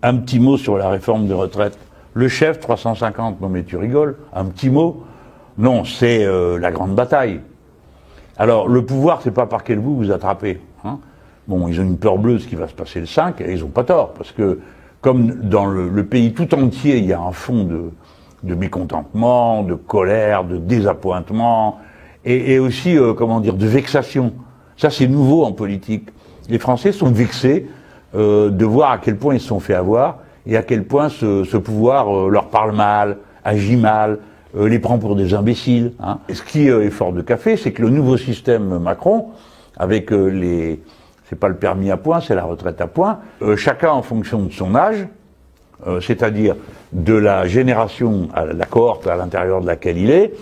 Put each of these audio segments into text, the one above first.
Un petit mot sur la réforme des retraites. Le chef, 350, non mais tu rigoles, un petit mot. Non, c'est la grande bataille. Alors, le pouvoir, c'est pas par quel bout vous attrapez. Hein. Bon, ils ont une peur bleue de ce qui va se passer le 5, et ils ont pas tort, parce que, comme dans le pays tout entier, il y a un fond de mécontentement, de colère, de désappointement, et aussi, comment dire, de vexation. Ça, c'est nouveau en politique. Les Français sont vexés de voir à quel point ils se sont fait avoir, et à quel point ce pouvoir leur parle mal, agit mal, les prend pour des imbéciles. Hein. Et ce qui est fort de café, c'est que le nouveau système Macron, avec c'est pas le permis à points, c'est la retraite à points, chacun en fonction de son âge, c'est-à-dire de la génération, à la cohorte à l'intérieur de laquelle il est,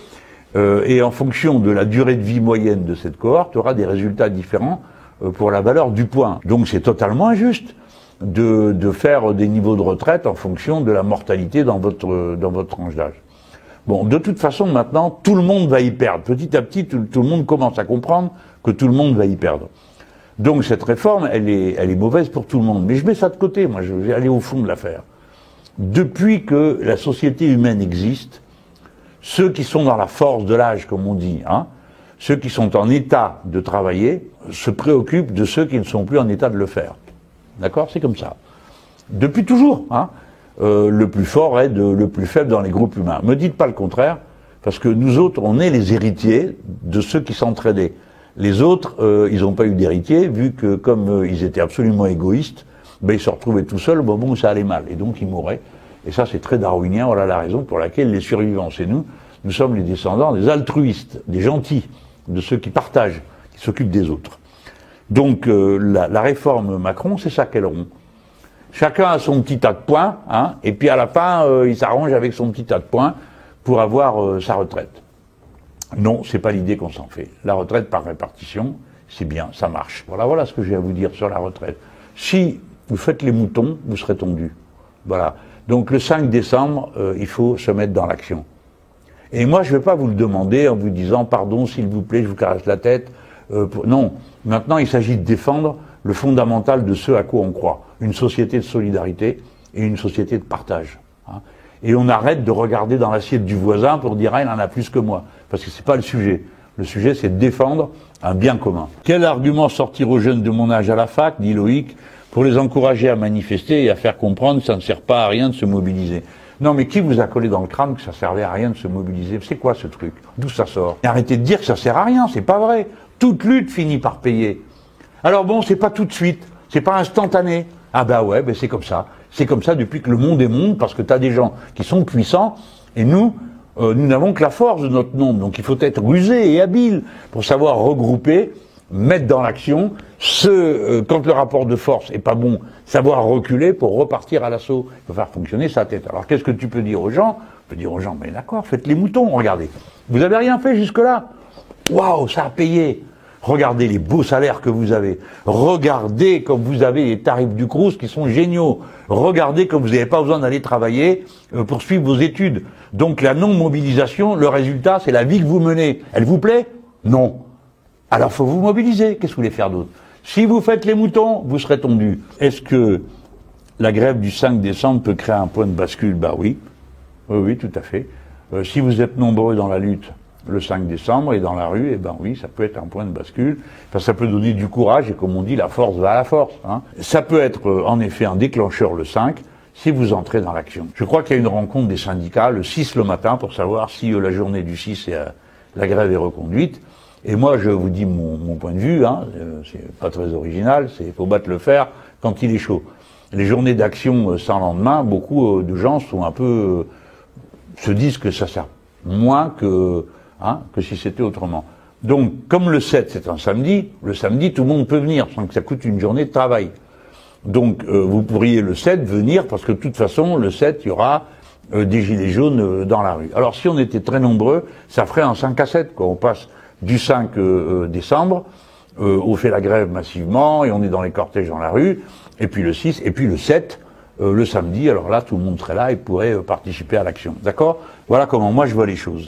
et en fonction de la durée de vie moyenne de cette cohorte, aura des résultats différents pour la valeur du point. Donc c'est totalement injuste de faire des niveaux de retraite en fonction de la mortalité dans votre tranche d'âge. Bon, de toute façon, maintenant, tout le monde va y perdre. Petit à petit, tout le monde commence à comprendre que tout le monde va y perdre. Donc cette réforme, elle est mauvaise pour tout le monde. Mais je mets ça de côté, moi, je vais aller au fond de l'affaire. Depuis que la société humaine existe, ceux qui sont dans la force de l'âge, comme on dit, hein, ceux qui sont en état de travailler, se préoccupent de ceux qui ne sont plus en état de le faire. D'accord ? C'est comme ça. Depuis toujours, hein. Le plus fort est le plus faible dans les groupes humains. Me dites pas le contraire, parce que nous autres, on est les héritiers de ceux qui s'entraidaient. Les autres, ils n'ont pas eu d'héritiers, vu que comme ils étaient absolument égoïstes, ben, ils se retrouvaient tout seuls au moment où ça allait mal, et donc ils mouraient. Et ça, c'est très darwinien, voilà la raison pour laquelle les survivants, c'est nous sommes les descendants des altruistes, des gentils, de ceux qui partagent, qui s'occupent des autres. Donc la réforme Macron, c'est ça qu'elle rompt. Chacun a son petit tas de points, hein, et puis à la fin, il s'arrange avec son petit tas de points pour avoir sa retraite. Non, c'est pas l'idée qu'on s'en fait. La retraite par répartition, c'est bien, ça marche. Voilà ce que j'ai à vous dire sur la retraite. Si vous faites les moutons, vous serez tondus. Voilà. Donc le 5 décembre, il faut se mettre dans l'action. Et moi, je ne vais pas vous le demander en vous disant « Pardon, s'il vous plaît, je vous caresse la tête ». Non, maintenant, il s'agit de défendre le fondamental de ce à quoi on croit. Une société de solidarité et une société de partage. Hein. Et on arrête de regarder dans l'assiette du voisin pour dire « Ah, il en a plus que moi ». Parce que c'est pas le sujet. Le sujet, c'est de défendre un bien commun. Quel argument sortir aux jeunes de mon âge à la fac, dit Loïc, pour les encourager à manifester et à faire comprendre que ça ne sert pas à rien de se mobiliser. Non, mais qui vous a collé dans le crâne que ça servait à rien de se mobiliser? C'est quoi ce truc? D'où ça sort? Et arrêtez de dire que ça sert à rien, c'est pas vrai. Toute lutte finit par payer. Alors bon, c'est pas tout de suite, c'est pas instantané. Ah bah ouais, ben c'est comme ça. C'est comme ça depuis que le monde est monde, parce que t'as des gens qui sont puissants, et nous n'avons que la force de notre nombre. Donc il faut être rusé et habile pour savoir regrouper, mettre dans l'action, quand le rapport de force est pas bon, savoir reculer pour repartir à l'assaut. Il faut faire fonctionner sa tête. Alors qu'est-ce que tu peux dire aux gens? Tu peux dire aux gens, mais d'accord, faites les moutons, regardez. Vous avez rien fait jusque-là. Waouh, ça a payé. Regardez les beaux salaires que vous avez. Regardez comme vous avez les tarifs du Crous qui sont géniaux. Regardez comme vous n'avez pas besoin d'aller travailler pour suivre vos études. Donc la non-mobilisation, le résultat, c'est la vie que vous menez. Elle vous plaît? Non. Alors faut vous mobiliser. Qu'est-ce que vous voulez faire d'autre? Si vous faites les moutons, vous serez tondus. Est-ce que la grève du 5 décembre peut créer un point de bascule? Bah oui. Oui, tout à fait. Si vous êtes nombreux dans la lutte le 5 décembre et dans la rue, eh ben oui, ça peut être un point de bascule. Enfin, ça peut donner du courage et comme on dit, la force va à la force. Hein. Ça peut être en effet un déclencheur le 5 si vous entrez dans l'action. Je crois qu'il y a une rencontre des syndicats le 6 le matin pour savoir si la journée du 6 la grève est reconduite. Et moi, je vous dis mon point de vue, hein, c'est pas très original, c'est faut battre le fer quand il est chaud. Les journées d'action sans lendemain, beaucoup de gens sont un peu se disent que ça sert moins que si c'était autrement. Donc, comme le 7 c'est un samedi, le samedi tout le monde peut venir sans que ça coûte une journée de travail. Donc, vous pourriez le 7 venir parce que de toute façon, le 7 il y aura des gilets jaunes dans la rue. Alors, si on était très nombreux, ça ferait un 5 à 7, quoi. On passe du 5 décembre, on fait la grève massivement et on est dans les cortèges dans la rue, et puis le 6, et puis le 7, le samedi, alors là, tout le monde serait là et pourrait participer à l'action. D'accord? Voilà comment moi je vois les choses.